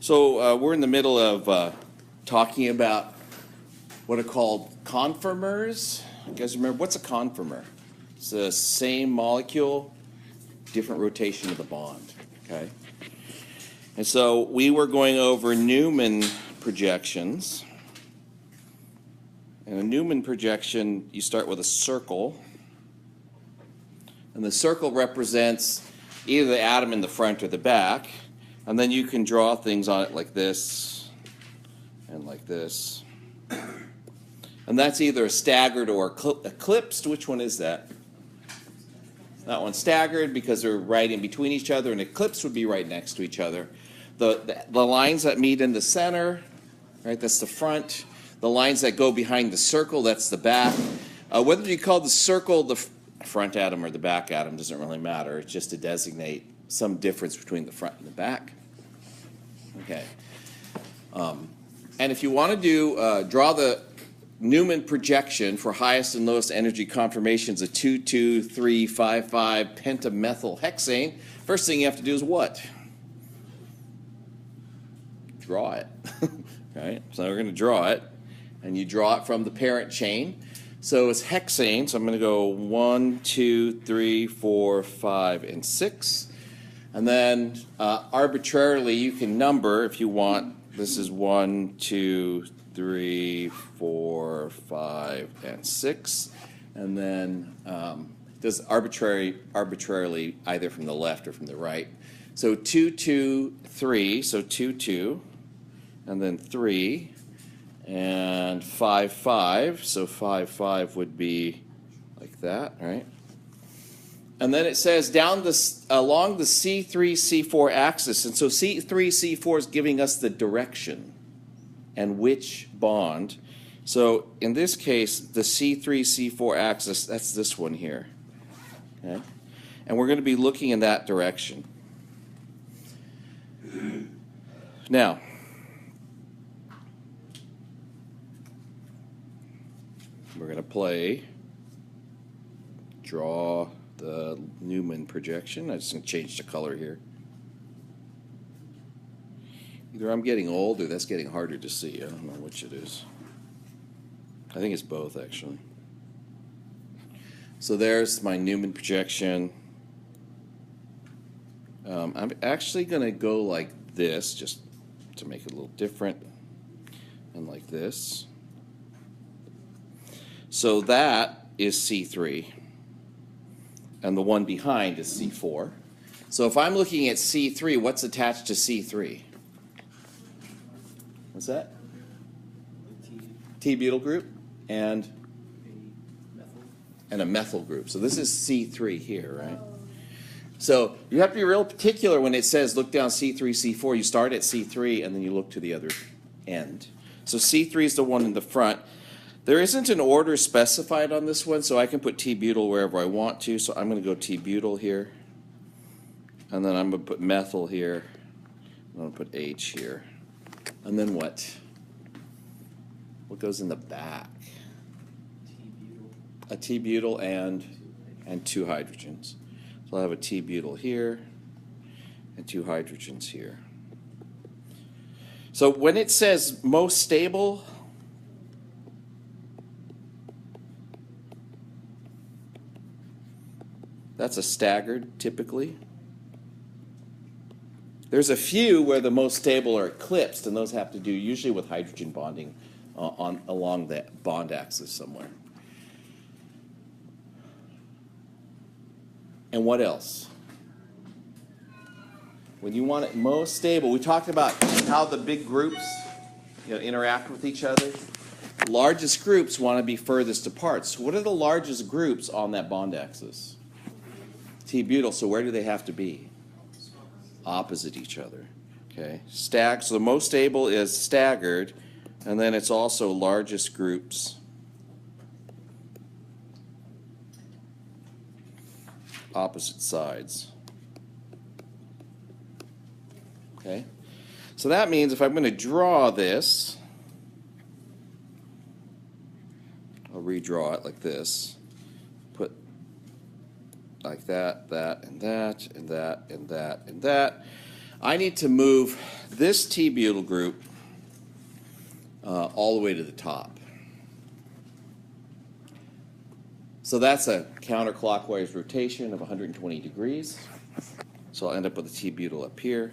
So we're in the middle of talking about what are called conformers. You guys remember, what's a conformer? It's the same molecule, different rotation of the bond, okay? And so we were going over Newman projections. And a Newman projection, you start with a circle. And the circle represents either the atom in the front or the back. And then you can draw things on it like this and like this. And that's either staggered or eclipsed. Which one is that? That one's staggered because they're right in between each other, and eclipsed would be right next to each other. The lines that meet in the center, right, that's the front. The lines that go behind the circle, that's the back. Whether you call the circle the front atom or the back atom doesn't really matter. It's just to designate some difference between the front and the back. Okay. And if you want to do draw the Newman projection for highest and lowest energy conformations of 2,2,3,5,5 pentamethylhexane, first thing you have to do is what? Draw it. Right? So we're going to draw it, and you draw it from the parent chain. So it's hexane, so I'm going to go 1, 2, 3, 4, 5, and 6. And then arbitrarily you can number if you want. This is 1, 2, 3, 4, 5, and 6. And then does arbitrarily either from the left or from the right. So 2, 2, 3, so 2, 2, and then 3, and 5, 5, so 5, 5 would be like that, right? And then it says down this along the C3, C4 axis, and so C3, C4 is giving us the direction and which bond. So in this case, the C3, C4 axis, that's this one here, okay? And we're going to be looking in that direction. Now, we're going to draw the Newman projection. I'm just going to change the color here. Either I'm getting old or that's getting harder to see. I don't know which it is. I think it's both, actually. So there's my Newman projection. I'm actually going to go like this, just to make it a little different, and like this. So that is C3, and the one behind is C4. So if I'm looking at C3, what's attached to C3? What's that? T-butyl group and a methyl group. So this is C3 here, right? So you have to be real particular when it says look down C3, C4. You start at C3 and then you look to the other end. So C3 is the one in the front. There isn't an order specified on this one, so I can put T-butyl wherever I want to. So I'm going to go T-butyl here. And then I'm going to put methyl here. I'm going to put H here. And then what? What goes in the back? T-butyl. A T-butyl and 2 hydrogens. So I'll have a T-butyl here and 2 hydrogens here. So when it says most stable, that's a staggered, typically. There's a few where the most stable are eclipsed, and those have to do usually with hydrogen bonding along that bond axis somewhere. And what else? When you want it most stable, we talked about how the big groups interact with each other. The largest groups want to be furthest apart. So what are the largest groups on that bond axis? T-butyl, so where do they have to be? Opposite each other. Okay, so the most stable is staggered, and then it's also largest groups opposite sides. Okay, so that means if I'm going to draw this, I'll redraw it like this. Put like that, that, and that, and that, and that, and that. I need to move this T-butyl group all the way to the top. So that's a counterclockwise rotation of 120 degrees. So I'll end up with a T-butyl up here,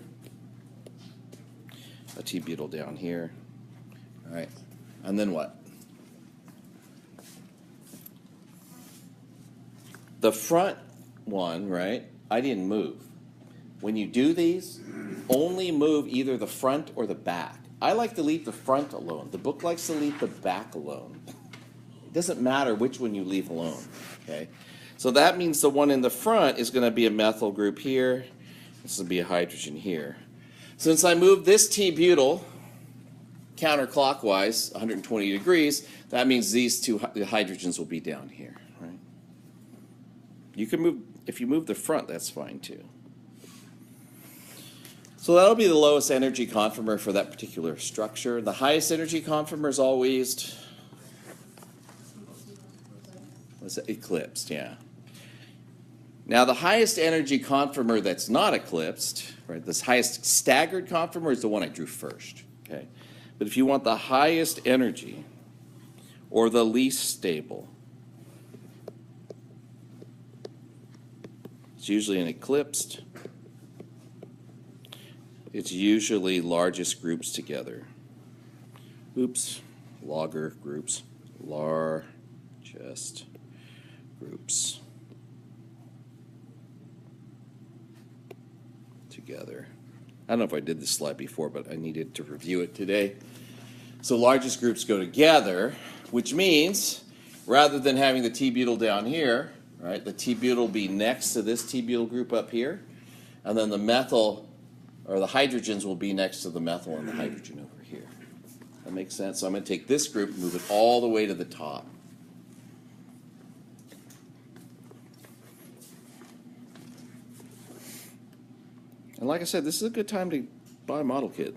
a T-butyl down here. All right, and then what? The front one, right, I didn't move. When you do these, only move either the front or the back. I like to leave the front alone. The book likes to leave the back alone. It doesn't matter which one you leave alone, okay? So that means the one in the front is going to be a methyl group here. This will be a hydrogen here. Since I moved this T-butyl counterclockwise, 120 degrees, that means these two hydrogens will be down here, right? You can move, if you move the front, that's fine too. So that'll be the lowest energy conformer for that particular structure. The highest energy conformer is always, what's it? Eclipsed, yeah. Now the highest energy conformer that's not eclipsed, right, this highest staggered conformer is the one I drew first, okay? But if you want the highest energy or the least stable, it's usually an eclipsed. It's usually largest groups together. Oops, logger groups, largest groups together. I don't know if I did this slide before, but I needed to review it today. So largest groups go together, which means rather than having the T-butyl down here, right, the T-butyl will be next to this T-butyl group up here, and then the methyl or the hydrogens will be next to the methyl and the hydrogen over here. That makes sense? So I'm going to take this group and move it all the way to the top. And like I said, this is a good time to buy a model kit.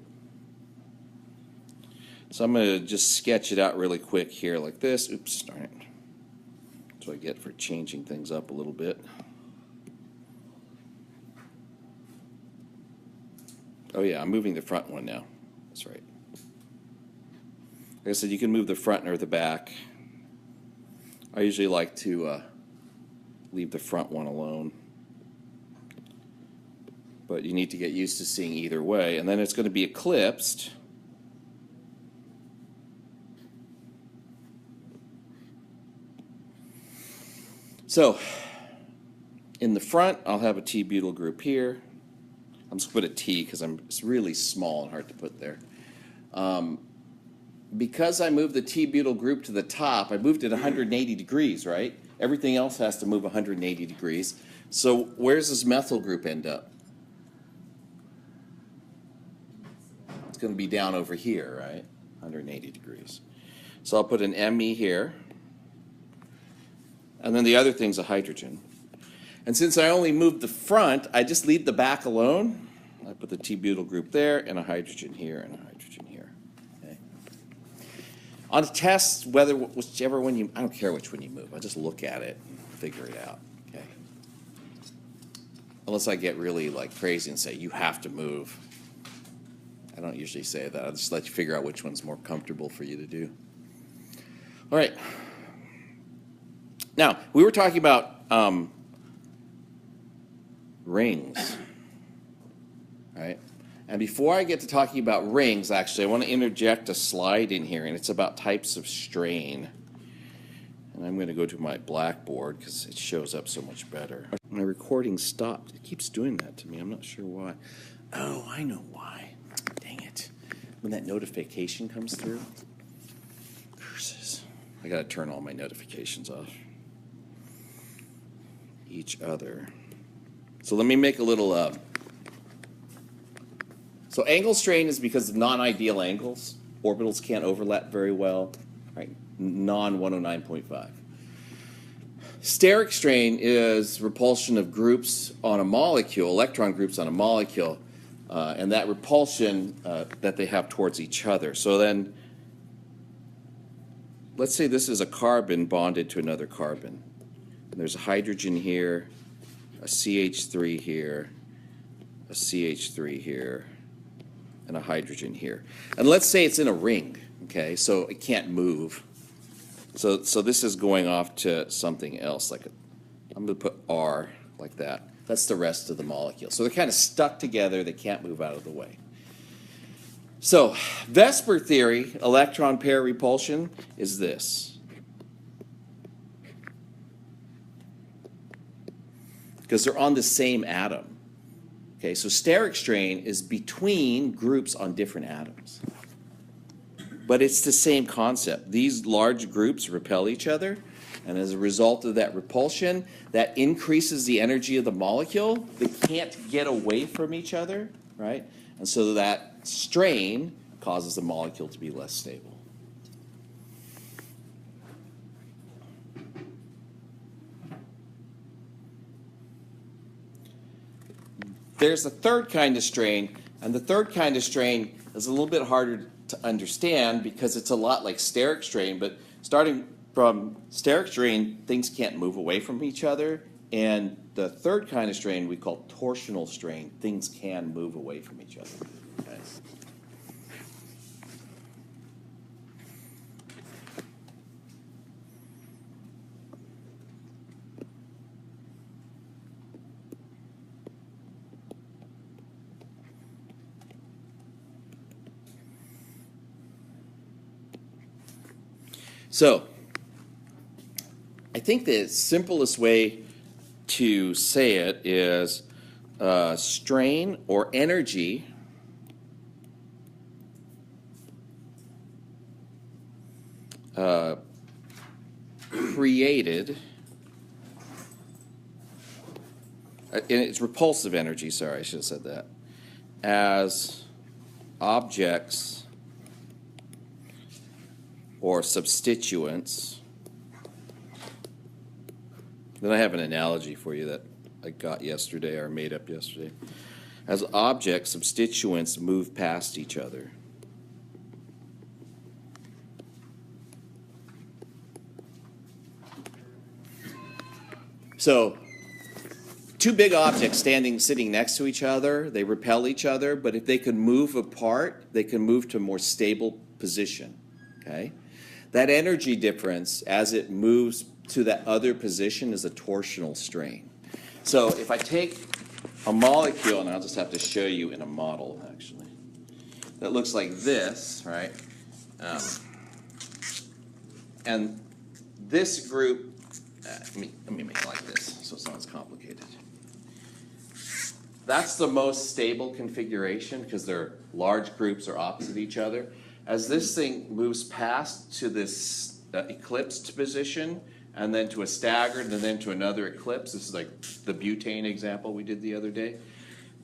So I'm going to just sketch it out really quick here like this. Oops, darn it. That's what I get for changing things up a little bit. Oh yeah, I'm moving the front one now. That's right. Like I said, you can move the front or the back. I usually like to leave the front one alone. But you need to get used to seeing either way. And then it's going to be eclipsed. So, in the front, I'll have a T-butyl group here. I'm just going to put a T because it's really small and hard to put there. Because I moved the T-butyl group to the top, I moved it 180 degrees, right? Everything else has to move 180 degrees. So where's this methyl group end up? It's going to be down over here, right? 180 degrees. So I'll put an Me here. And then the other thing's a hydrogen. And since I only moved the front, I just leave the back alone. I put the T-butyl group there and a hydrogen here and a hydrogen here. Okay. On tests, whichever one you, I don't care which one you move. I just look at it and figure it out. Okay. Unless I get really like crazy and say you have to move. I don't usually say that. I'll just let you figure out which one's more comfortable for you to do. All right. Now, we were talking about rings, right? And before I get to talking about rings, actually, I want to interject a slide in here, and it's about types of strain. And I'm going to go to my blackboard because it shows up so much better. My recording stopped. It keeps doing that to me. I'm not sure why. Oh, I know why. Dang it. When that notification comes through. Curses. I got to turn all my notifications off. Each other. So let me make a little, so angle strain is because of non-ideal angles. Orbitals can't overlap very well, right? Non-109.5. Steric strain is repulsion of groups on a molecule, electron groups on a molecule, and that repulsion that they have towards each other. So then, let's say this is a carbon bonded to another carbon. And there's a hydrogen here, a CH3 here, a CH3 here, and a hydrogen here. And let's say it's in a ring, okay, so it can't move. So this is going off to something else, like I'm going to put R like that. That's the rest of the molecule. So they're kind of stuck together. They can't move out of the way. So Vesper theory, electron pair repulsion, is this. Because they're on the same atom. Okay, so steric strain is between groups on different atoms. But it's the same concept. These large groups repel each other, and as a result of that repulsion, that increases the energy of the molecule. They can't get away from each other, right? And so that strain causes the molecule to be less stable. There's a third kind of strain, and the third kind of strain is a little bit harder to understand because it's a lot like steric strain, but starting from steric strain, things can't move away from each other, and the third kind of strain we call torsional strain, things can move away from each other. Okay. So, I think the simplest way to say it is strain or energy created, and it's repulsive energy, sorry, I should have said that, as objects or substituents. Then I have an analogy for you that I got yesterday or made up yesterday. As objects, substituents move past each other. So, two big objects sitting next to each other, they repel each other, but if they can move apart, they can move to a more stable position. Okay? That energy difference as it moves to that other position is a torsional strain. So if I take a molecule, and I'll just have to show you in a model actually, that looks like this, right? And this group, let me make it like this so it's not as complicated. That's the most stable configuration because their large groups are opposite each other. As this thing moves past to this eclipsed position, and then to a staggered, and then to another eclipse, this is like the butane example we did the other day,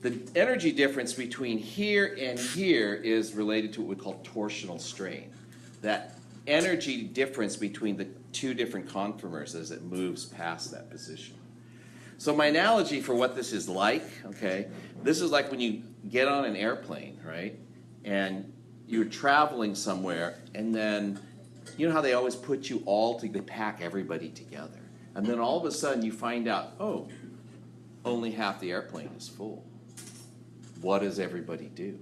the energy difference between here and here is related to what we call torsional strain. That energy difference between the two different conformers as it moves past that position. So my analogy for what this is like, okay, this is like when you get on an airplane, right, and you're traveling somewhere, and then you know how they always put you all they pack everybody together, and then all of a sudden you find out, oh, only half the airplane is full. What does everybody do?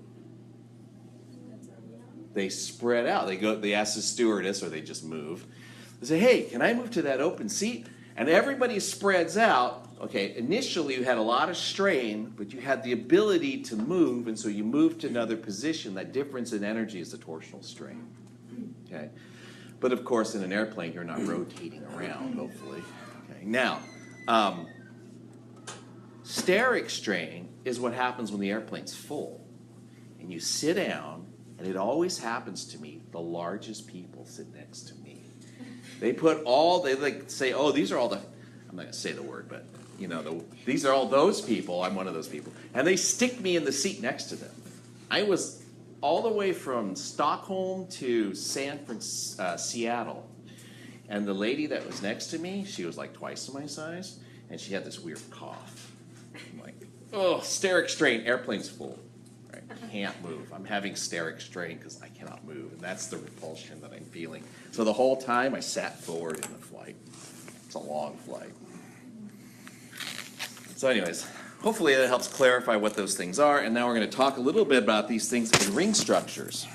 They spread out. They ask the stewardess, or they just move. They say, hey, can I move to that open seat? And everybody spreads out. Okay, initially you had a lot of strain, but you had the ability to move, and so you moved to another position. That difference in energy is the torsional strain. Okay, but of course in an airplane you're not rotating around, hopefully. Okay, now steric strain is what happens when the airplane's full, and you sit down, and it always happens to me. The largest people sit next to me. They like say, oh, these are all the. I'm not going to say the word, but you know, these are all those people. I'm one of those people. And they stick me in the seat next to them. I was all the way from Stockholm to Seattle. And the lady that was next to me, she was like twice my size, and she had this weird cough. I'm like, oh, steric strain, airplane's full. Right? Can't move. I'm having steric strain because I cannot move. And that's the repulsion that I'm feeling. So the whole time I sat forward in the flight. It's a long flight. So anyways, hopefully that helps clarify what those things are. And now we're going to talk a little bit about these things in ring structures.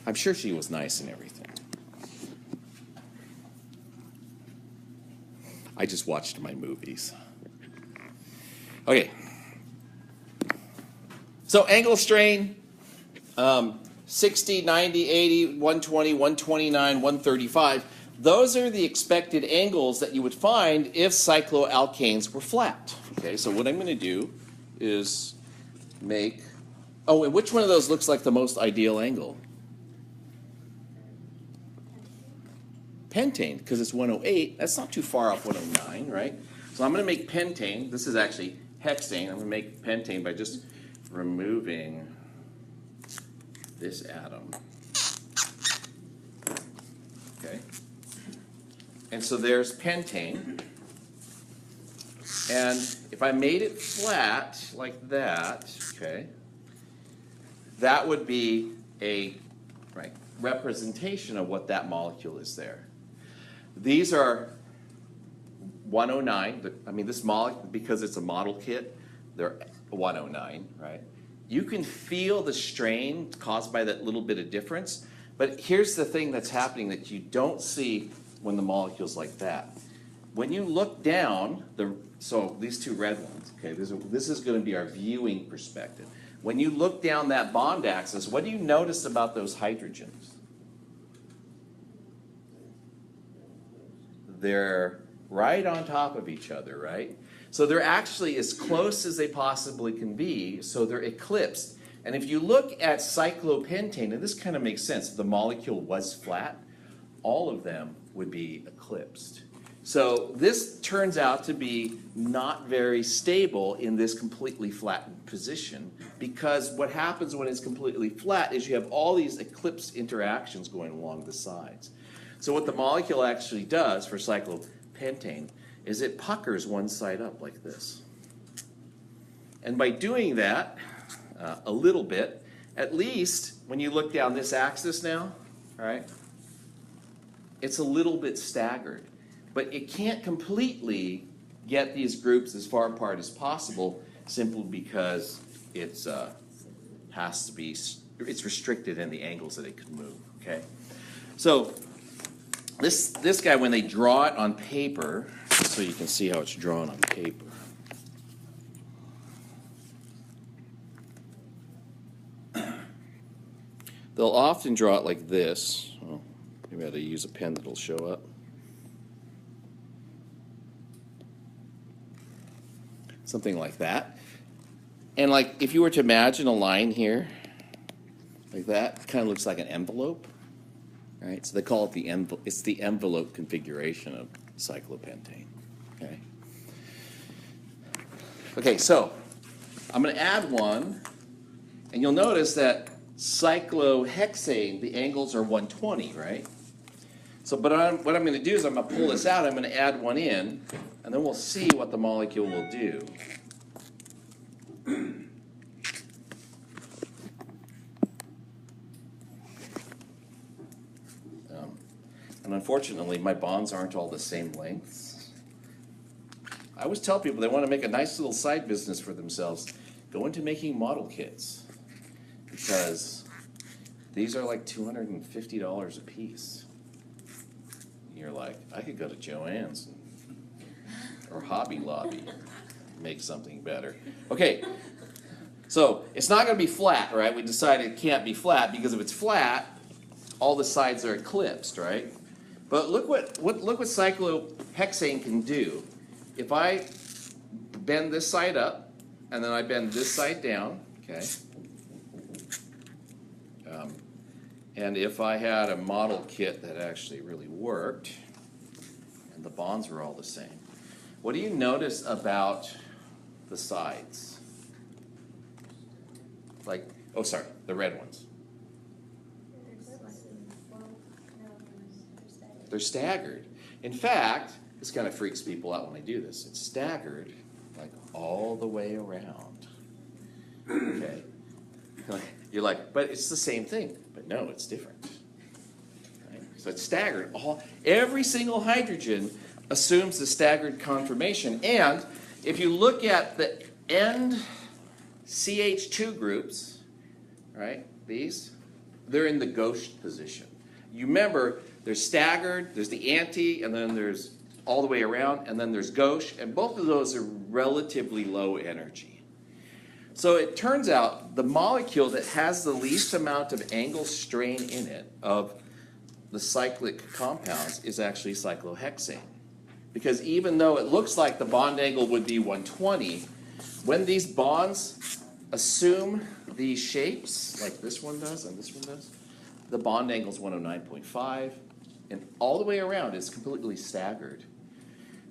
I'm sure she was nice and everything. I just watched my movies. Okay. So angle strain, 60, 90, 80, 120, 129, 135. Those are the expected angles that you would find if cycloalkanes were flat. Okay, so what I'm going to do is make, oh, and which one of those looks like the most ideal angle? Pentane, because it's 108. That's not too far off 109, right? So I'm going to make pentane. This is actually hexane. I'm going to make pentane by just removing this atom. Okay. And so there's pentane. And if I made it flat like that, okay, that would be a representation of what that molecule is there. These are 109. I mean, this molecule, because it's a model kit, they're 109, right? You can feel the strain caused by that little bit of difference, but here's the thing that's happening that you don't see when the molecule's like that. When you look down, so these two red ones, okay, this is going to be our viewing perspective. When you look down that bond axis, what do you notice about those hydrogens? They're right on top of each other, right? So they're actually as close as they possibly can be, so they're eclipsed. And if you look at cyclopentane, and this kind of makes sense, if the molecule was flat, all of them would be eclipsed. So this turns out to be not very stable in this completely flattened position, because what happens when it's completely flat is you have all these eclipsed interactions going along the sides. So what the molecule actually does for cyclopentane is it puckers one side up like this. And by doing that a little bit, at least when you look down this axis now, all right, it's a little bit staggered. But it can't completely get these groups as far apart as possible simply because it's has to be, it's restricted in the angles that it can move, okay? So this guy, when they draw it on paper, so you can see how it's drawn on paper. They'll often draw it like this. Oh, maybe I ought to use a pen that'll show up. Something like that. And like if you were to imagine a line here, like that, it kind of looks like an envelope. Right? So they call it it's the envelope configuration of cyclopentane. Okay. Okay, so I'm going to add one, and you'll notice that cyclohexane, the angles are 120, right? So, but what I'm going to do is I'm going to pull this out. I'm going to add one in, and then we'll see what the molecule will do. And unfortunately, my bonds aren't all the same lengths. I always tell people they want to make a nice little side business for themselves. Go into making model kits, because these are like $250 a piece. And you're like, I could go to Joann's or Hobby Lobby and make something better. Okay, so it's not going to be flat, right? We decided it can't be flat, because if it's flat, all the sides are eclipsed, right? But look what cyclohexane can do. If I bend this side up, and then I bend this side down, okay? And if I had a model kit that actually really worked, and the bonds were all the same, what do you notice about the sides? Like, oh, sorry, the red ones. They're staggered. In fact, this kind of freaks people out when I do this. It's staggered like all the way around. Okay. You're like, but it's the same thing. But no, it's different. Right? So it's staggered. Every single hydrogen assumes the staggered conformation. And if you look at the end CH2 groups, right, they're in the gauche position. You remember, there's staggered, there's the anti, and then there's all the way around, and then there's gauche, and both of those are relatively low energy. So it turns out the molecule that has the least amount of angle strain in it of the cyclic compounds is actually cyclohexane. Because even though it looks like the bond angle would be 120, when these bonds assume these shapes, like this one does and this one does, the bond angle is 109.5, and all the way around it's completely staggered.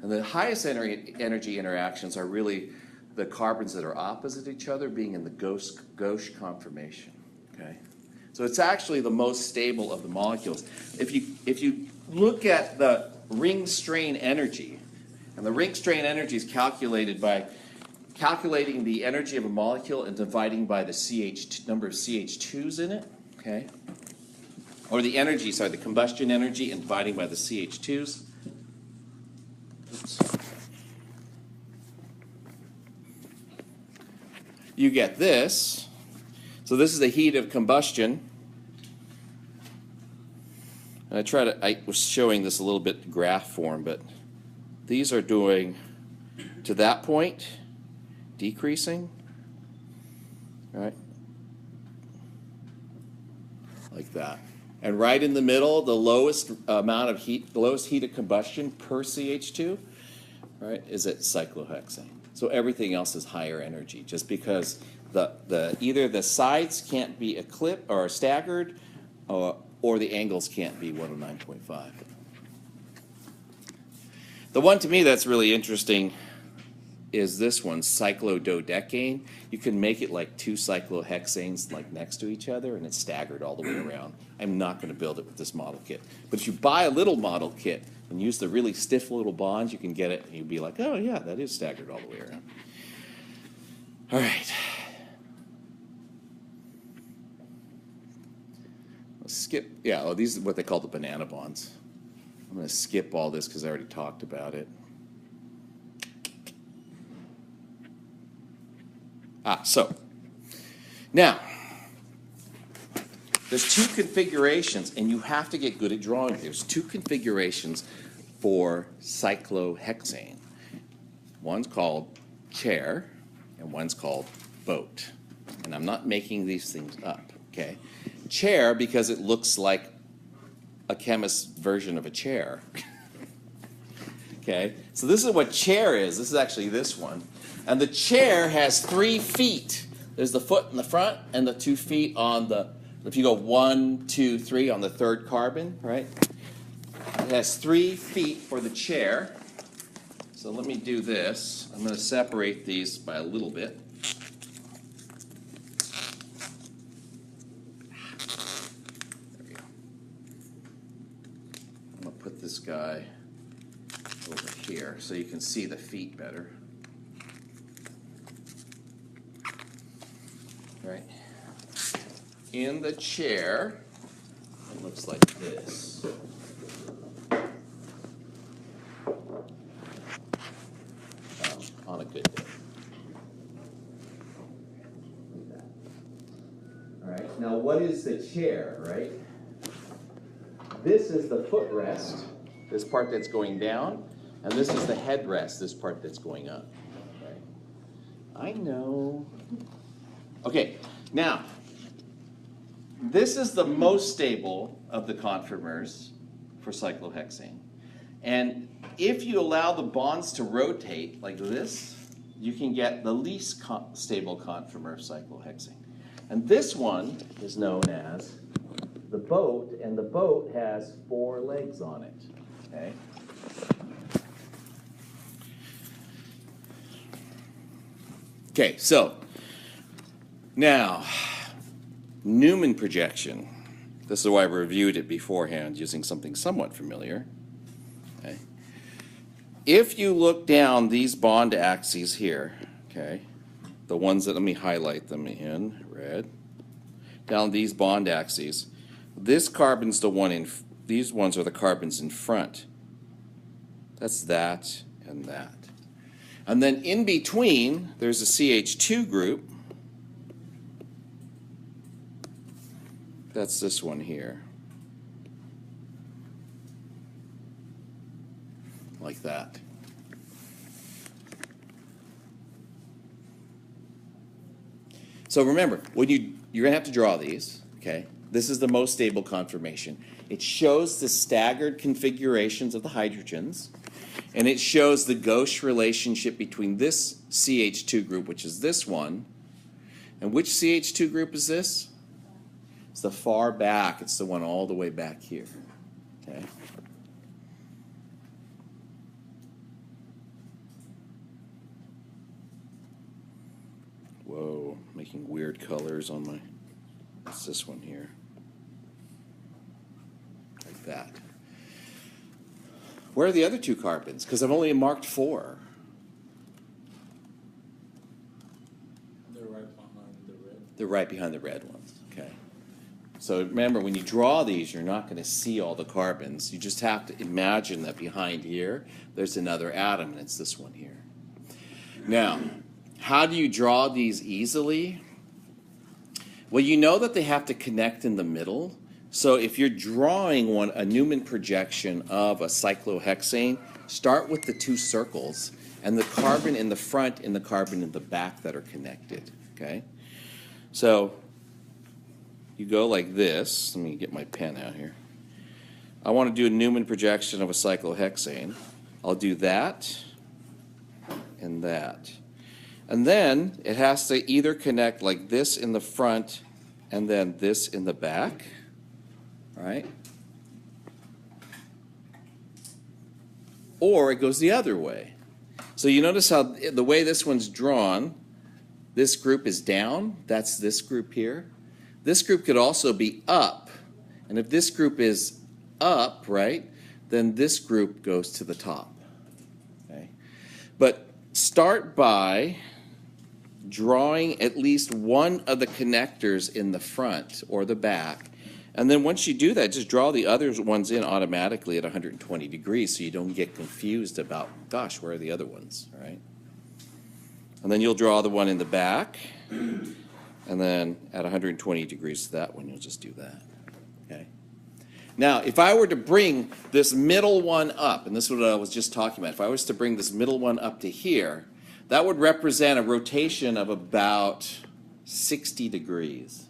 And the highest energy interactions are really the carbons that are opposite each other being in the gauche conformation. Okay? So it's actually the most stable of the molecules. If you look at the ring strain energy, and the ring strain energy is calculated by calculating the energy of a molecule and dividing by the number of CH2s in it, okay? Or the energy, sorry, the combustion energy and dividing by the CH2s. Oops. You get this. So this is the heat of combustion. And I was showing this a little bit in graph form, but these are doing, to that point, decreasing, right? Like that. And right in the middle, the lowest amount of heat, the lowest heat of combustion per CH2, right, is at cyclohexane. So everything else is higher energy, just because either the sides can't be eclipsed or staggered, or the angles can't be 109.5. The one to me that's really interesting is this one, cyclododecane. You can make it like two cyclohexanes like next to each other, and it's staggered all the way around. I'm not going to build it with this model kit. But if you buy a little model kit and use the really stiff little bonds, you can get it, and you'll be like, oh yeah, that is staggered all the way around. All right. Let's skip, these are what they call the banana bonds. I'm going to skip all this because I already talked about it. So now there's two configurations, and you have to get good at drawing. There's two configurations for cyclohexane. One's called chair, and one's called boat. And I'm not making these things up, okay? Chair because it looks like a chemist's version of a chair. Okay, so this is what chair is. This is actually this one. And the chair has 3 feet. There's the foot in the front and the 2 feet on the, if you go 1, 2, 3 on the third carbon, right? It has 3 feet for the chair. So let me do this. I'm going to separate these by a little bit. There we go. I'm going to put this guy over here so you can see the feet better. Right. In the chair, it looks like this. On a good day. All right. Now, what is the chair, right? This is the footrest, this part that's going down, and this is the headrest, this part that's going up. Right? I know. Okay, now, this is the most stable of the conformers for cyclohexane. And if you allow the bonds to rotate like this, you can get the least stable conformer of cyclohexane. And this one is known as the boat, and the boat has 4 legs on it, okay? Okay, so now, Newman projection. This is why I reviewed it beforehand using something somewhat familiar. Okay. If you look down these bond axes here, okay, the ones that, let me highlight them in red, down these bond axes, this carbon's the one in, these ones are the carbons in front That's that and that. And then in between, there's a CH2 group. That's this one here. Like that. So remember, when you're going to have to draw these, okay? This is the most stable conformation. It shows the staggered configurations of the hydrogens, and it shows the gauche relationship between this CH2 group, which is this one, and which CH2 group is this? It's the far back. It's the one all the way back here, okay? Whoa, making weird colors on my, it's this one here. Like that. Where are the other two carbons? Because I've only marked 4. They're right behind the red. They're right behind the red ones, okay? So remember, when you draw these, you're not going to see all the carbons. You just have to imagine that behind here, there's another atom, and it's this one here. Now, how do you draw these easily? Well, you know that they have to connect in the middle. So if you're drawing a Newman projection of a cyclohexane, start with the 2 circles and the carbon in the front and the carbon in the back that are connected, okay? So you go like this. Let me get my pen out here. I want to do a Newman projection of a cyclohexane. I'll do that and that. And then it has to either connect like this in the front and then this in the back, right? Or it goes the other way. So you notice how the way this one's drawn, this group is down, that's this group here. This group could also be up, and if this group is up, right, then this group goes to the top, okay? But start by drawing at least one of the connectors in the front or the back. And then once you do that, just draw the other ones in automatically at 120 degrees so you don't get confused about, gosh, where are the other ones, right? And then you'll draw the one in the back, and then at 120 degrees to that one, you'll just do that, okay? Now, if I were to bring this middle one up, and this is what I was just talking about, if I was to bring this middle one up to here, that would represent a rotation of about 60 degrees,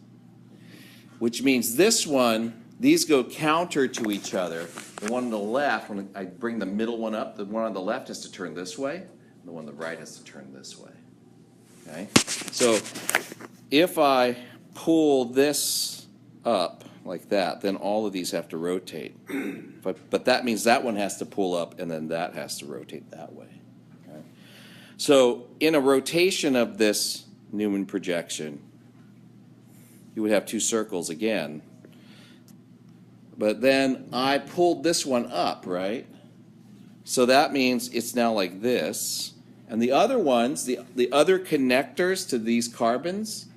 which means this one, these go counter to each other. The one on the left, when I bring the middle one up, the one on the left has to turn this way, and the one on the right has to turn this way, okay? So if I pull this up like that, then all of these have to rotate. But that means that one has to pull up, and then that has to rotate that way. So in a rotation of this Newman projection, you would have 2 circles again. But then I pulled this one up, right? So that means it's now like this. And the other ones, the other connectors to these carbons,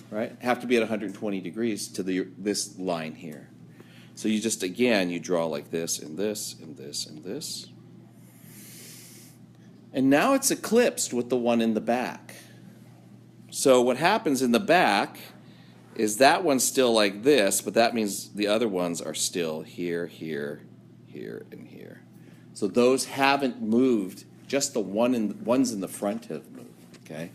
right, have to be at 120 degrees to this line here. So you just, again, you draw like this and this and this and this. And now it's eclipsed with the one in the back. So what happens in the back is that one's still like this, but that means the other ones are still here, here, here, and here. So those haven't moved, just the ones in the front have moved, okay?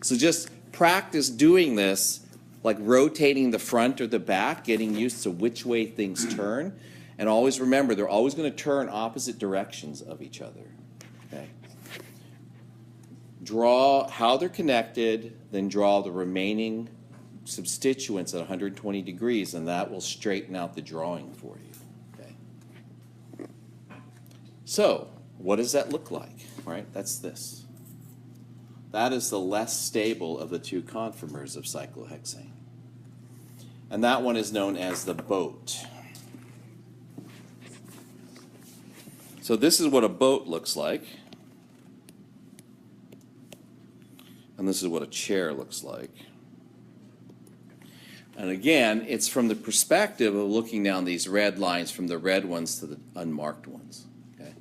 So just practice doing this, like rotating the front or the back, getting used to which way things turn, and always remember they're always going to turn opposite directions of each other, okay? Draw how they're connected, then draw the remaining substituents at 120 degrees, and that will straighten out the drawing for you, okay? So, what does that look like, right? That's this. That is the less stable of the 2 conformers of cyclohexane. And that one is known as the boat. So this is what a boat looks like. And this is what a chair looks like. And again, it's from the perspective of looking down these red lines from the red ones to the unmarked ones. Okay?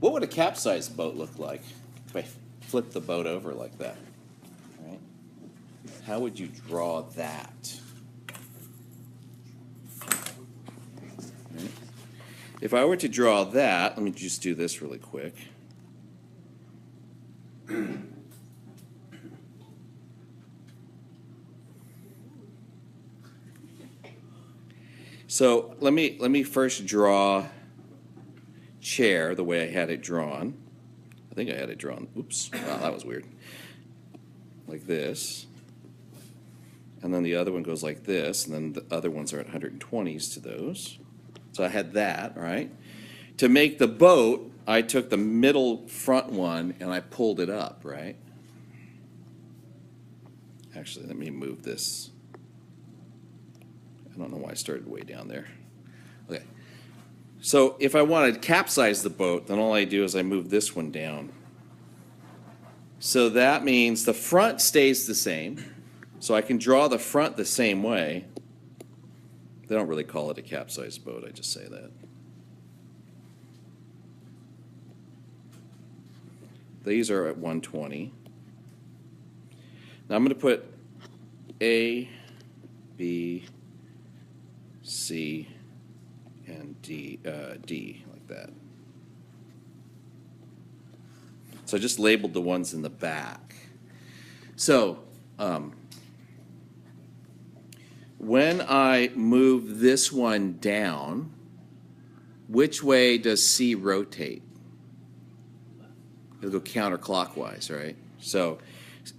What would a capsized boat look like if I flip the boat over like that? Right? How would you draw that? Right? If I were to draw that, let me just do this really quick. So let me first draw chair the way I had it drawn. I think I had it drawn. Oops. Wow, that was weird. Like this. And then the other one goes like this, and then the other ones are at 120s to those. So I had that, right? To make the boat, I took the middle front one and I pulled it up, right? Actually, let me move this. I don't know why I started way down there. Okay. So if I wanted to capsize the boat, then all I do is I move this one down. So that means the front stays the same. So I can draw the front the same way. They don't really call it a capsized boat, I just say that. These are at 120. Now I'm going to put A, B, C, and D like that. So I just labeled the ones in the back. So when I move this one down, which way does C rotate? It'll go counterclockwise, right? So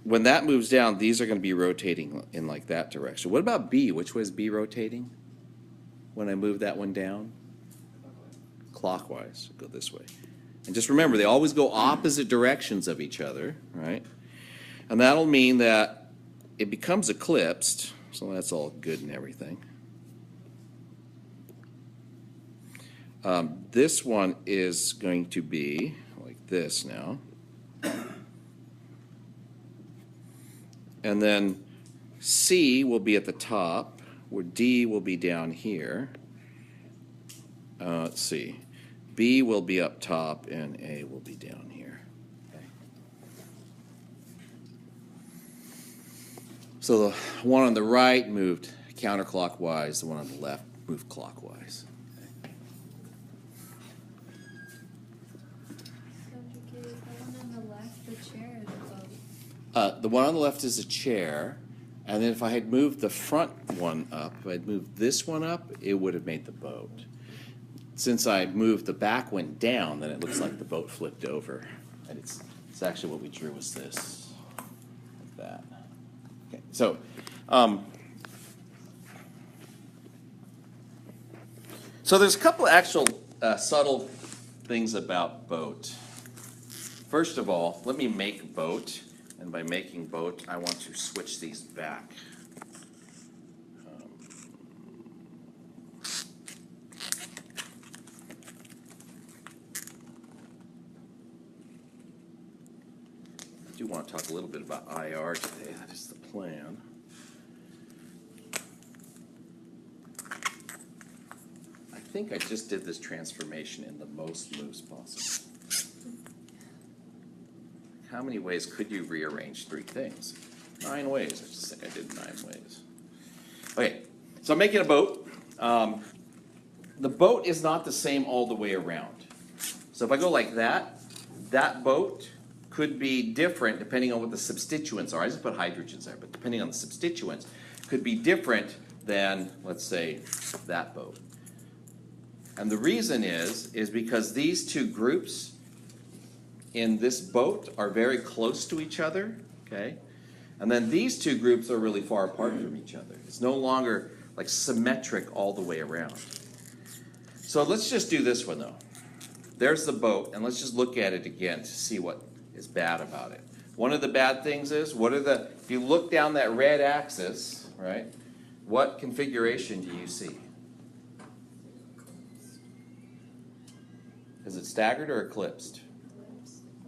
when that moves down, these are going to be rotating in like that direction. What about B? Which way is B rotating when I move that one down? Clockwise. Go this way. And just remember, they always go opposite directions of each other, right? And that'll mean that it becomes eclipsed, so that's all good and everything. This one is going to be like this now. And then C will be at the top, where D will be down here. Let's see. B will be up top, and A will be down here. Okay. So the one on the right moved counterclockwise, the one on the left moved clockwise. The one on the left is a chair, and then if I had moved the front one up, if I'd moved this one up, it would have made the boat. Since I moved the back one down, then it looks like the boat flipped over. And it's actually what we drew was this, like that. Okay, so so there's a couple of actual subtle things about boat. First of all, let me make boat. And by making boat, I want to switch these back. I do want to talk a little bit about IR today. That is the plan. I think I just did this transformation in the most moves possible. How many ways could you rearrange three things? 9 ways. I just think I did 9 ways. Okay, so I'm making a boat. The boat is not the same all the way around. So if I go like that, that boat could be different depending on what the substituents are. I just put hydrogens there, but depending on the substituents, could be different than, let's say, that boat. And the reason is because these two groups in this boat are very close to each other, okay? And then these two groups are really far apart from each other. It's no longer like symmetric all the way around. So let's just do this one though. There's the boat, and let's just look at it again to see what is bad about it. One of the bad things is, if you look down that red axis, right, what configuration do you see? Is it staggered or eclipsed?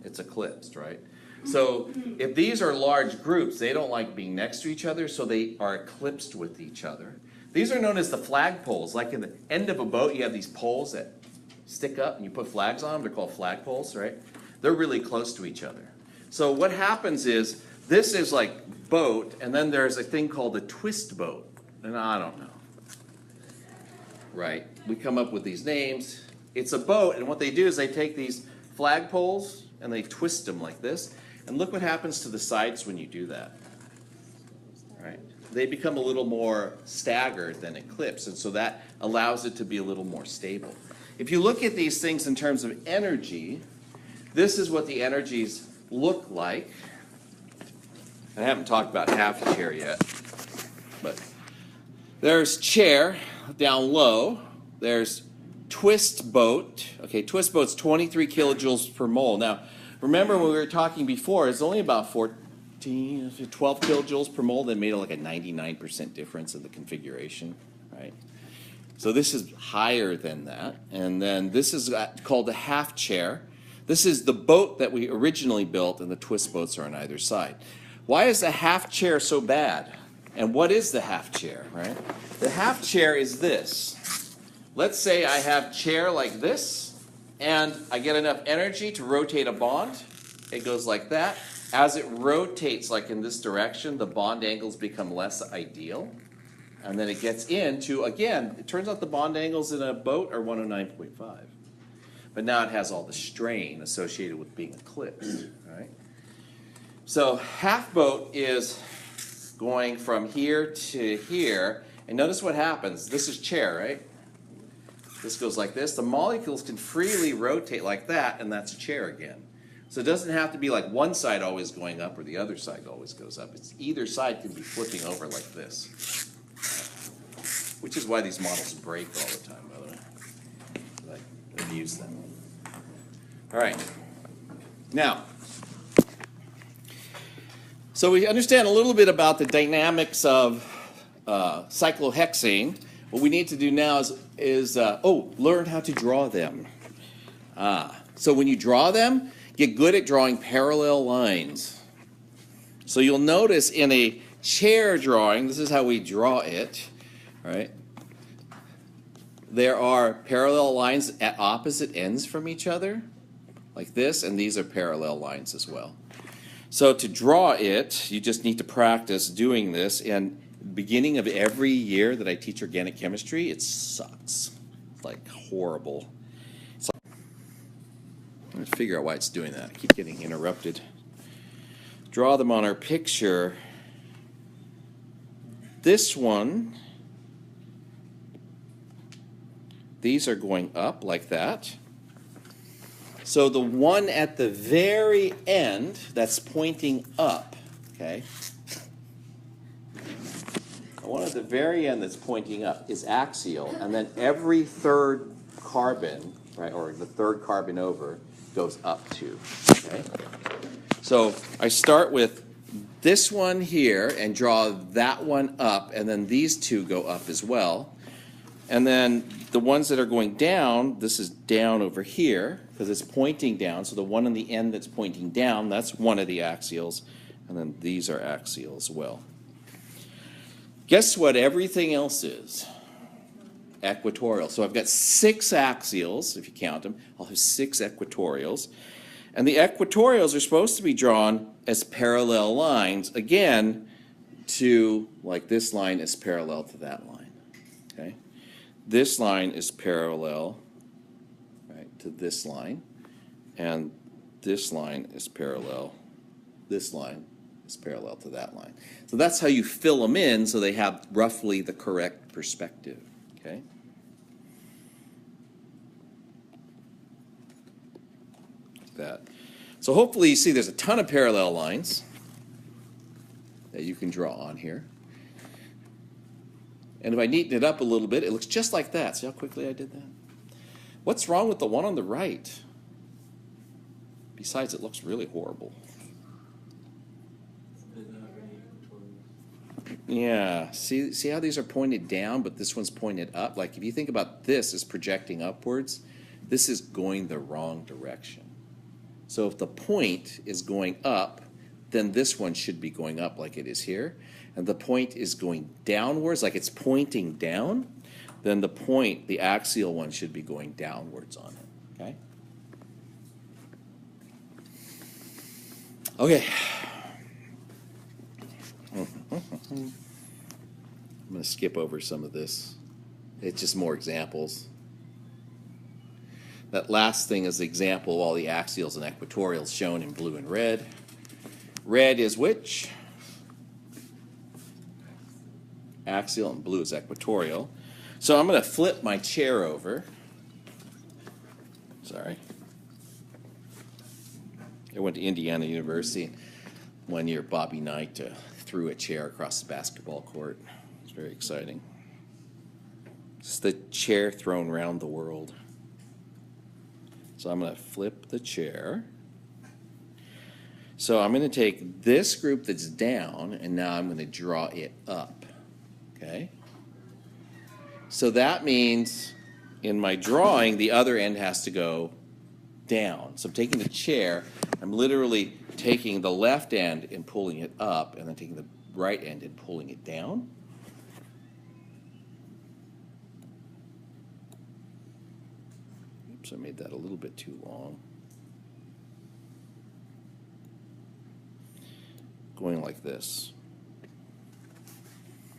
It's eclipsed, right? So if these are large groups, they don't like being next to each other, so they are eclipsed with each other. These are known as the flag poles. Like in the end of a boat, you have these poles that stick up and you put flags on them. They're called flag poles, right? They're really close to each other. So what happens is, this is like boat, and then there's a thing called a twist boat. And I don't know. Right? We come up with these names. It's a boat, and what they do is they take these flag poles and they twist them like this. And look what happens to the sides when you do that. Right? They become a little more staggered than eclipsed, and so that allows it to be a little more stable. If you look at these things in terms of energy, this is what the energies look like. I haven't talked about half chair yet, but there's chair down low. There's twist boat. Okay, twist boat's 23 kilojoules per mole. Now, remember when we were talking before, it's only about 12 kilojoules per mole that made it like a 99% difference in the configuration, right? So this is higher than that. And then this is called a half chair. This is the boat that we originally built, and the twist boats are on either side. Why is the half chair so bad? And what is the half chair, right? The half chair is this. Let's say I have chair like this, and I get enough energy to rotate a bond. It goes like that. As it rotates like in this direction, the bond angles become less ideal. And then it gets into, again, it turns out the bond angles in a boat are 109.5. But now it has all the strain associated with being eclipsed, right? So half boat is going from here to here. And notice what happens. This is chair, right? This goes like this. The molecules can freely rotate like that, and that's a chair again. So it doesn't have to be like one side always going up or the other side always goes up. It's either side can be flipping over like this. Which is why these models break all the time, by the way. I abuse them. All right. Now, so we understand a little bit about the dynamics of cyclohexane. What we need to do now is learn how to draw them. So when you draw them, get good at drawing parallel lines. So you'll notice in a chair drawing, this is how we draw it, right? There are parallel lines at opposite ends from each other, like this, and these are parallel lines as well. So to draw it, you just need to practice doing this. And beginning of every year that I teach organic chemistry, it sucks. It's like horrible. I'm going to figure out why it's doing that. I keep getting interrupted. Draw them on our picture. This one, these are going up like that. So the one at the very end that's pointing up, okay? The one at the very end that's pointing up is axial, and then every third carbon, right, or the third carbon over, goes up too, okay? So I start with this one here and draw that one up, and then these two go up as well. And then the ones that are going down, this is down over here because it's pointing down. So the one on the end that's pointing down, that's one of the axials. And then these are axial as well. Guess what everything else is? Equatorial. So I've got 6 axials, if you count them. I'll have 6 equatorials. And the equatorials are supposed to be drawn as parallel lines, again, to, like this line is parallel to that line. Okay? This line is parallel, right, to this line, and this line is parallel. This line is parallel to that line. So that's how you fill them in so they have roughly the correct perspective. Okay? Like that. So hopefully you see there's a ton of parallel lines that you can draw on here. And if I neaten it up a little bit, it looks just like that. See how quickly I did that? What's wrong with the one on the right? Besides, it looks really horrible. Yeah, see how these are pointed down, but this one's pointed up? Like if you think about this as projecting upwards, this is going the wrong direction. So if the point is going up, then this one should be going up like it is here. And the point is going downwards, like it's pointing down, then the point, the axial one, should be going downwards on it, okay? Okay. I'm going to skip over some of this. It's just more examples. That last thing is the example of all the axials and equatorials shown in blue and red. Red is which? Axial, and blue is equatorial. So I'm going to flip my chair over. Sorry. I went to Indiana University. One year, Bobby Knight threw a chair across the basketball court. It was very exciting. It's the chair thrown around the world. So I'm going to flip the chair. So I'm going to take this group that's down, and now I'm going to draw it up. Okay? So that means in my drawing, the other end has to go down. So I'm taking the chair, I'm literally taking the left end and pulling it up, and then taking the right end and pulling it down. Oops, I made that a little bit too long. Going like this.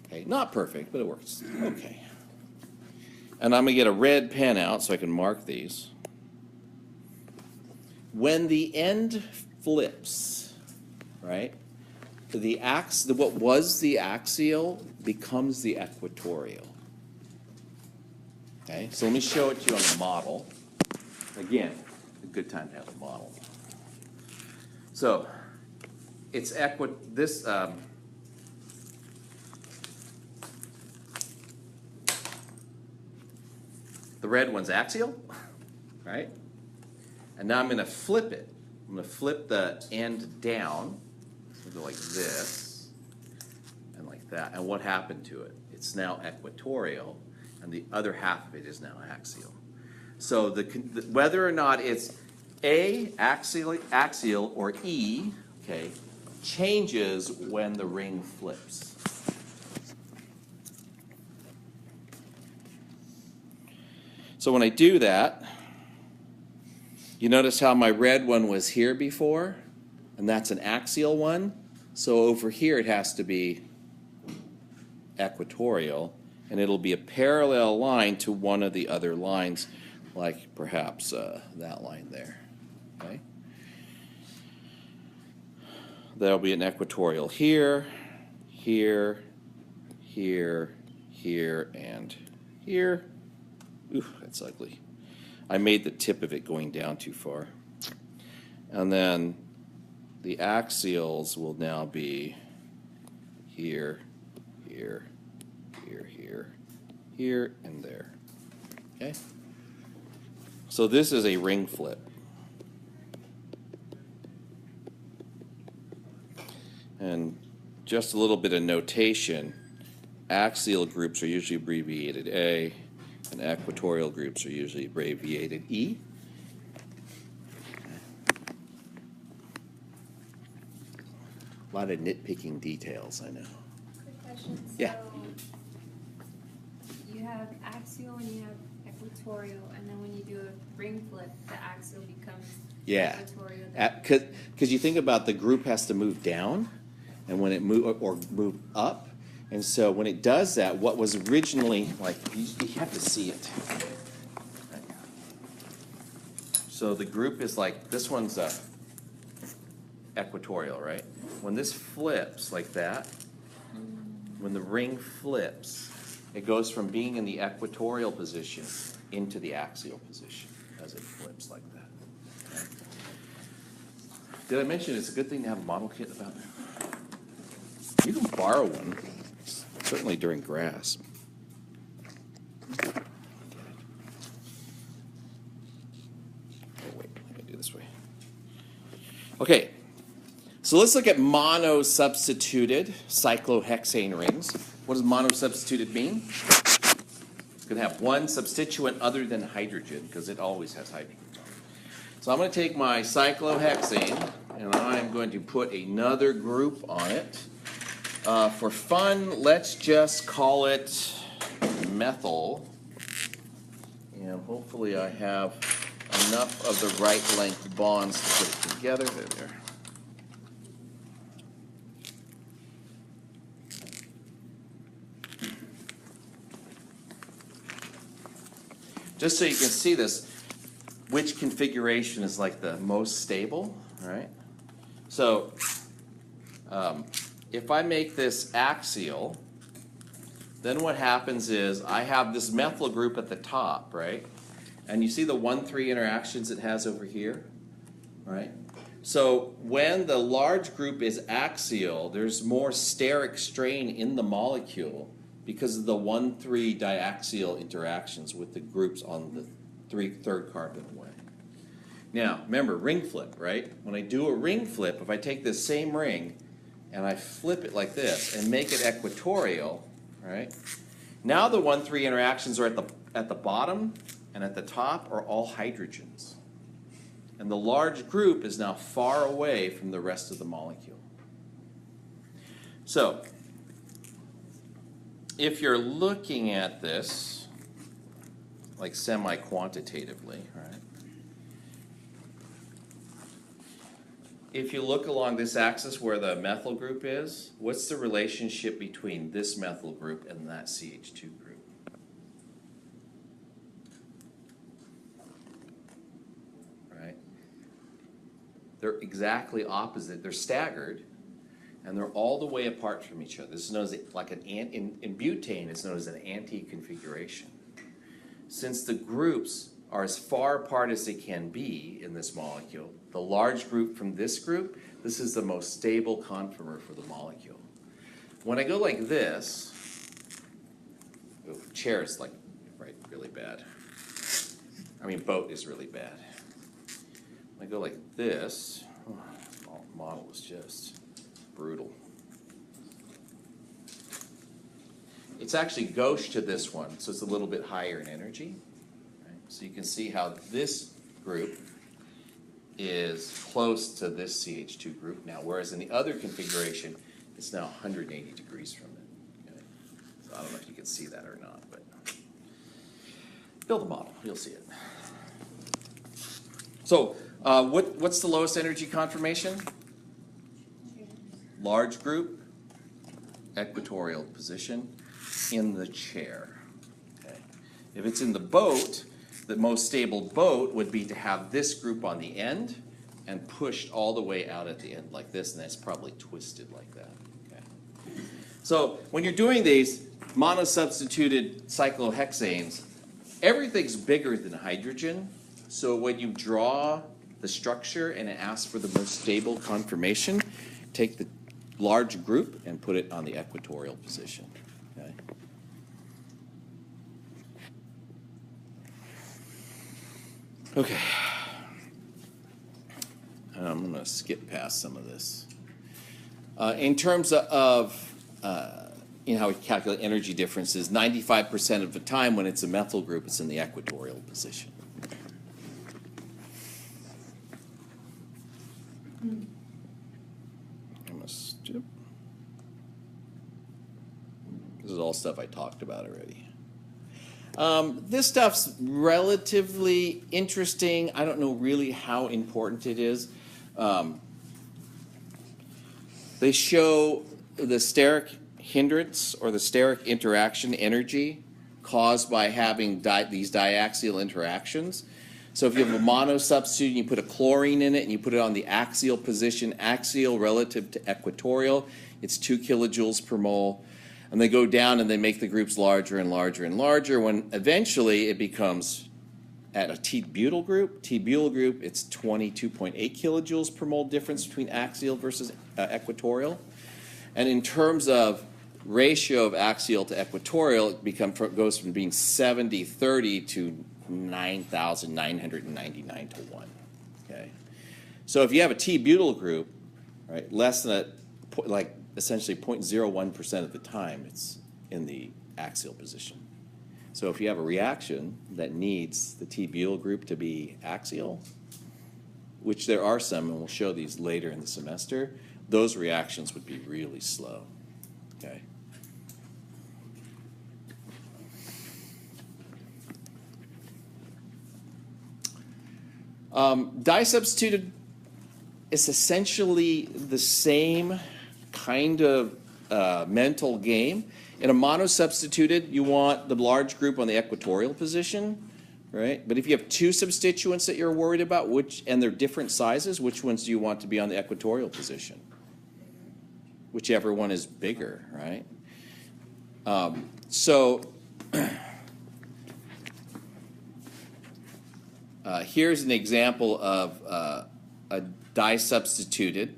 Okay, not perfect, but it works. Okay. And I'm going to get a red pen out so I can mark these. When the end flips, right, what was the axial becomes the equatorial. Okay, so let me show it to you on the model. Again, a good time to have a model. So, it's the red one's axial, right? And now I'm going to flip it. I'm going to flip the end down. Go like this and like that. And what happened to it? It's now equatorial, and the other half of it is now axial. So whether or not it's A, axial, or E, okay, changes when the ring flips. So when I do that, you notice how my red one was here before, and that's an axial one. So over here it has to be equatorial, and it'll be a parallel line to one of the other lines, like perhaps that line there. Okay. There'll be an equatorial here, here, here, here, and here. Ooh, that's ugly. I made the tip of it going down too far. And then the axials will now be here, here, here, here, here, and there. Okay? So this is a ring flip. And just a little bit of notation, axial groups are usually abbreviated A, and equatorial groups are usually abbreviated E. A lot of nitpicking details, I know. Quick question. Yeah. So you have axial and you have equatorial, and then when you do a ring flip, the axial becomes equatorial. Because you think about the group has to move down, and when it move up, and so when it does that, what was originally like you have to see it. So the group is like this one's equatorial, right? When this flips like that, when the ring flips, it goes from being in the equatorial position into the axial position as it flips like that. Okay. Did I mention it's a good thing to have a model kit about it? You can borrow one, certainly during grass. Oh wait, let me do this way. Okay. So let's look at monosubstituted cyclohexane rings. What does monosubstituted mean? It's going to have one substituent other than hydrogen, because it always has hydrogen. So I'm going to take my cyclohexane, and and I'm going to put another group on it. For fun, let's just call it methyl. And hopefully I have enough of the right length bonds to put it together. There. Just so you can see this, which configuration is like the most stable, right? So if I make this axial, then what happens is I have this methyl group at the top, right? And you see the 1,3 interactions it has over here, right? So when the large group is axial, there's more steric strain in the molecule because of the 1,3 diaxial interactions with the groups on the third carbon away. Now, remember, ring flip, right? When I do a ring flip, if I take this same ring and I flip it like this and make it equatorial, right? Now the 1,3 interactions are at the bottom and at the top are all hydrogens. And the large group is now far away from the rest of the molecule. So, if you're looking at this, like semi-quantitatively, right? If you look along this axis where the methyl group is, what's the relationship between this methyl group and that CH2 group? Right? They're exactly opposite. They're staggered, and they're all the way apart from each other. This is known as like in butane, it's known as an anti-configuration. Since the groups are as far apart as they can be in this molecule, the large group from this group, this is the most stable conformer for the molecule. When I go like this, chair is like, right, really bad. I mean, boat is really bad. When I go like this, model is just brutal. It's actually gauche to this one, so it's a little bit higher in energy. Right? So you can see how this group is close to this CH2 group now, whereas in the other configuration, it's now 180 degrees from it. Okay? So I don't know if you can see that or not, but build a model, you'll see it. So what's the lowest energy conformation? Large group, equatorial position in the chair. Okay. If it's in the boat, the most stable boat would be to have this group on the end and pushed all the way out at the end like this, and that's probably twisted like that. Okay. So when you're doing these monosubstituted cyclohexanes, everything's bigger than hydrogen. So when you draw the structure and it asks for the most stable conformation, take the large group and put it on the equatorial position. Okay. Okay. I'm going to skip past some of this. In terms of how we calculate energy differences, 95% of the time when it's a methyl group, it's in the equatorial position. This is all stuff I talked about already. This stuff's relatively interesting. I don't know really how important it is. They show the steric hindrance or the steric interaction energy caused by having these diaxial interactions. So if you have a monosubstitute and you put a chlorine in it and you put it on the axial position, axial relative to equatorial, it's 2 kilojoules per mole. And they go down and they make the groups larger and larger and larger when eventually it becomes, at a T-butyl group, it's 22.8 kilojoules per mole difference between axial versus equatorial. And in terms of ratio of axial to equatorial, it goes from being 70-30 to 9,999 to 1. Okay, so if you have a T-butyl group, right, less than essentially 0.01% of the time, it's in the axial position. So if you have a reaction that needs the T-butyl group to be axial, which there are some, and we'll show these later in the semester, those reactions would be really slow. Okay. Disubstituted is essentially the same kind of mental game. In a monosubstituted, you want the large group on the equatorial position, right? But if you have two substituents that you're worried about, and they're different sizes, which ones do you want to be on the equatorial position? Whichever one is bigger, right? Here's an example of a disubstituted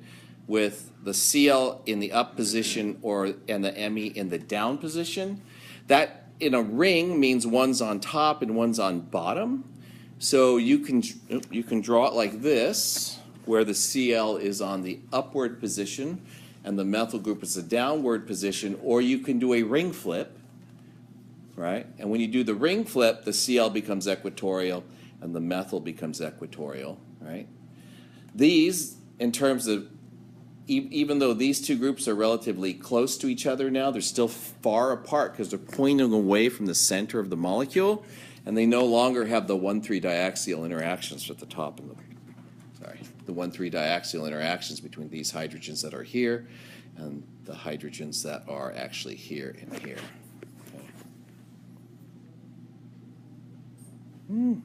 with the Cl in the up position and the Me in the down position. That in a ring means one's on top and one's on bottom. So you can draw it like this, where the Cl is on the upward position and the methyl group is the downward position, or you can do a ring flip, right? And when you do the ring flip, the Cl becomes equatorial and the methyl becomes equatorial, right? These, in terms of, even though these two groups are relatively close to each other now, they're still far apart because they're pointing away from the center of the molecule, and they no longer have the 1,3 diaxial interactions at the top and the 1,3 diaxial interactions between these hydrogens that are here and the hydrogens that are actually here and here. Okay.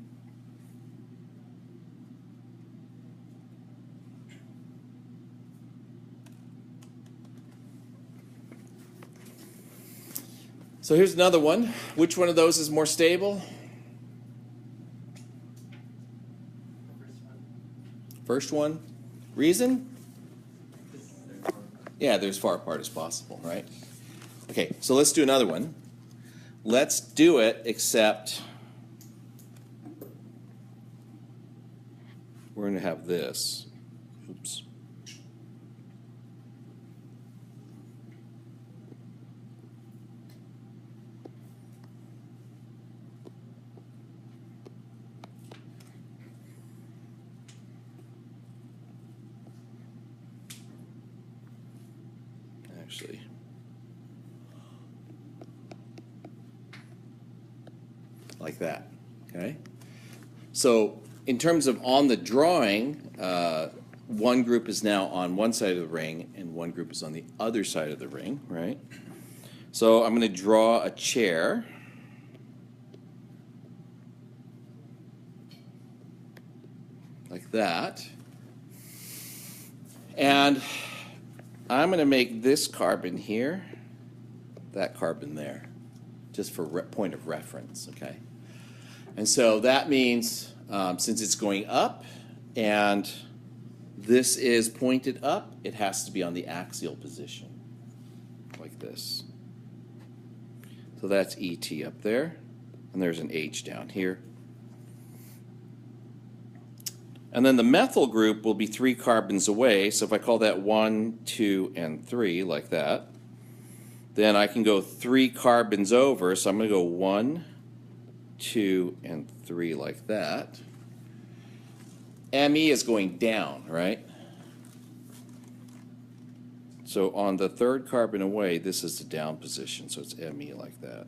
So here's another one. Which one of those is more stable? First one. Reason? Yeah, they're as far apart as possible, right? Okay, so let's do another one. Let's do it, except we're going to have this. Oops. Actually, like that, okay? So in terms of on the drawing, one group is now on one side of the ring and one group is on the other side of the ring, right? So I'm going to draw a chair. Like that. And I'm going to make this carbon here, that carbon there, just for point of reference, okay? And so that means, since it's going up and this is pointed up, it has to be on the axial position, like this. So that's ET up there, and there's an H down here. And then the methyl group will be 3 carbons away, so if I call that 1, 2, and 3, like that, then I can go 3 carbons over, so I'm going to go 1, 2, and 3 like that. Me is going down, right? So on the 3rd carbon away, this is the down position, so it's Me like that.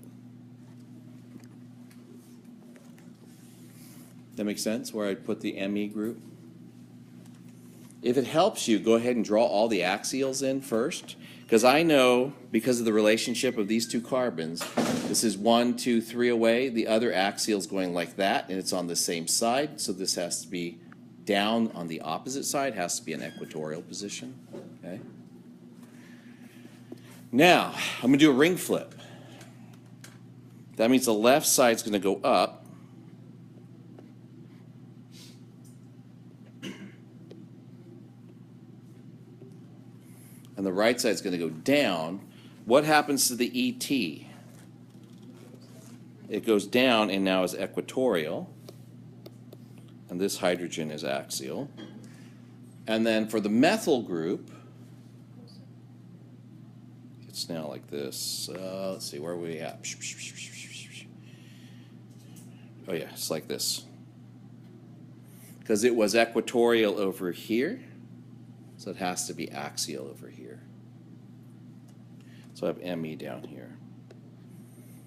That makes sense, where I'd put the Me group? If it helps you, go ahead and draw all the axials in first, because I know, because of the relationship of these 2 carbons, this is 1, 2, 3 away, the other axial is going like that, and it's on the same side, so this has to be down on the opposite side, has to be an equatorial position, okay? Now, I'm going to do a ring flip. That means the left side is going to go up, and the right side is going to go down. What happens to the ET? It goes down and now is equatorial. And this hydrogen is axial. And then for the methyl group, it's now like this. Let's see, where are we at? Oh yeah, it's like this. because it was equatorial over here, so it has to be axial over here. So I have Me down here.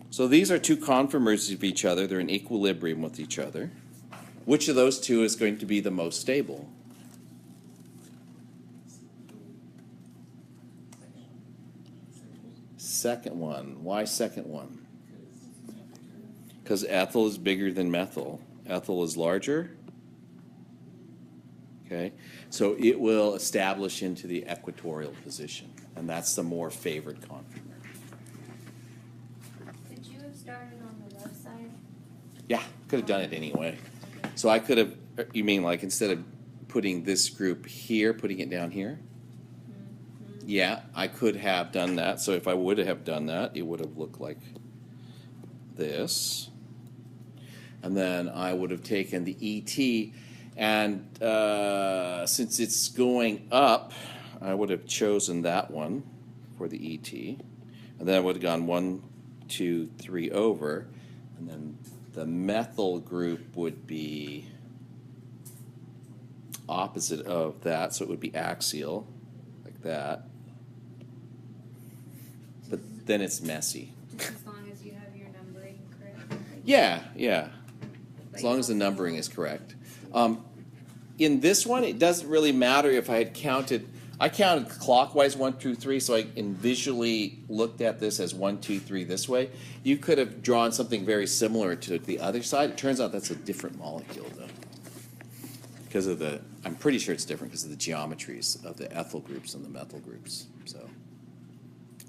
So these are two conformers of each other. They're in equilibrium with each other. Which of those two is going to be the most stable? Second one. Why second one? Because ethyl is bigger than methyl. Ethyl is larger. Okay, so it will establish into the equatorial position, and that's the more favored conformer. Could you have started on the left side? Yeah, could have done it anyway. So I could have, you mean like instead of putting this group here, putting it down here? Mm-hmm. Yeah, I could have done that. So if I would have done that, it would have looked like this. And then I would have taken the ET, and since it's going up, I would have chosen that one for the ET. And then I would have gone 1, 2, 3 over, and then the methyl group would be opposite of that, so it would be axial, like that. But then it's messy. Just as long as you have your numbering correct. Like, Yeah, yeah. but As long you as the also- numbering is correct. In this one, it doesn't really matter if I had counted. I counted clockwise 1, 2, 3, so I visually looked at this as 1, 2, 3 this way. You could have drawn something very similar to the other side. It turns out that's a different molecule, though, because of the. I'm pretty sure it's different because of the geometries of the ethyl groups and the methyl groups. So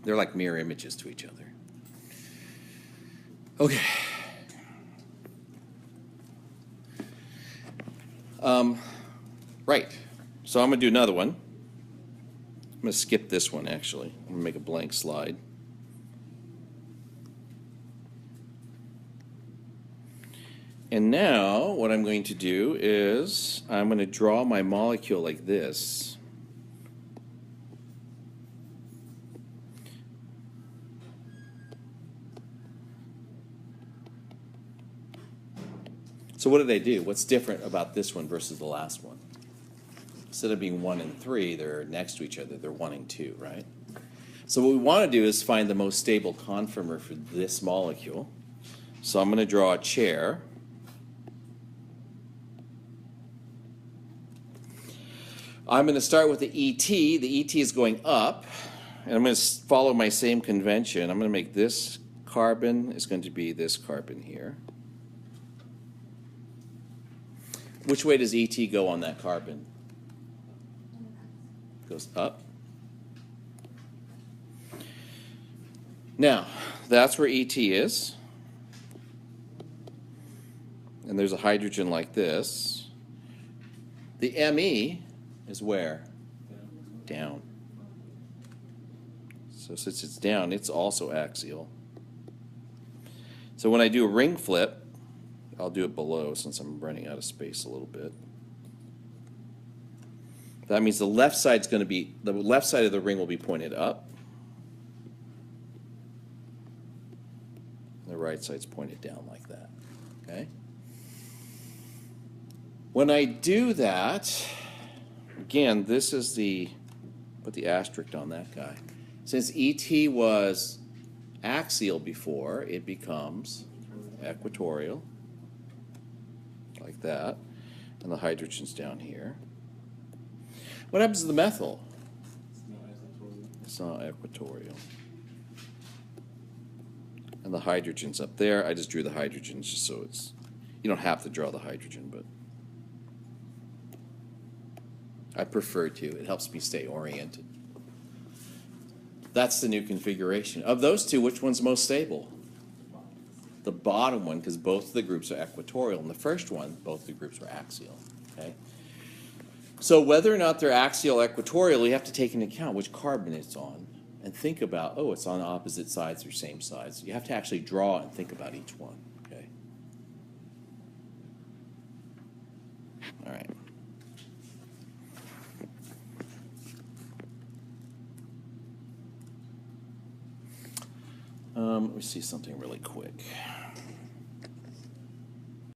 they're like mirror images to each other. Okay. Right. So I'm going to do another one. I'm going to skip this one, actually. I'm going to make a blank slide. And now what I'm going to do is I'm going to draw my molecule like this. So what did I do? What's different about this one versus the last one? Instead of being 1 and 3, they're next to each other. They're 1 and 2, right? So what we want to do is find the most stable conformer for this molecule. So I'm going to draw a chair. I'm going to start with the ET. The ET is going up. And I'm going to follow my same convention. I'm going to make this carbon is going to be this carbon here. Which way does ET go on that carbon? Goes up. Now, that's where ET is. And there's a hydrogen like this. The Me is where? Down. So since it's down, it's also axial. So when I do a ring flip, I'll do it below since I'm running out of space a little bit. That means the left side's going to be, the left side of the ring will be pointed up. The right side's pointed down like that. Okay? When I do that, again, this is the, put the asterisk on that guy. Since ET was axial before, it becomes equatorial, like that, and the hydrogen's down here. What happens to the methyl? It's not equatorial. And the hydrogen's up there. I just drew the hydrogens just so it's, you don't have to draw the hydrogen, but I prefer to. It helps me stay oriented. That's the new configuration. Of those two, which one's most stable? The bottom one, because both of the groups are equatorial. And the first one, both the groups were axial. Okay? So whether or not they're axial or equatorial, you have to take into account which carbon it's on and think about, oh, it's on opposite sides or same sides. You have to actually draw and think about each one. Okay? All right. Let me see something really quick.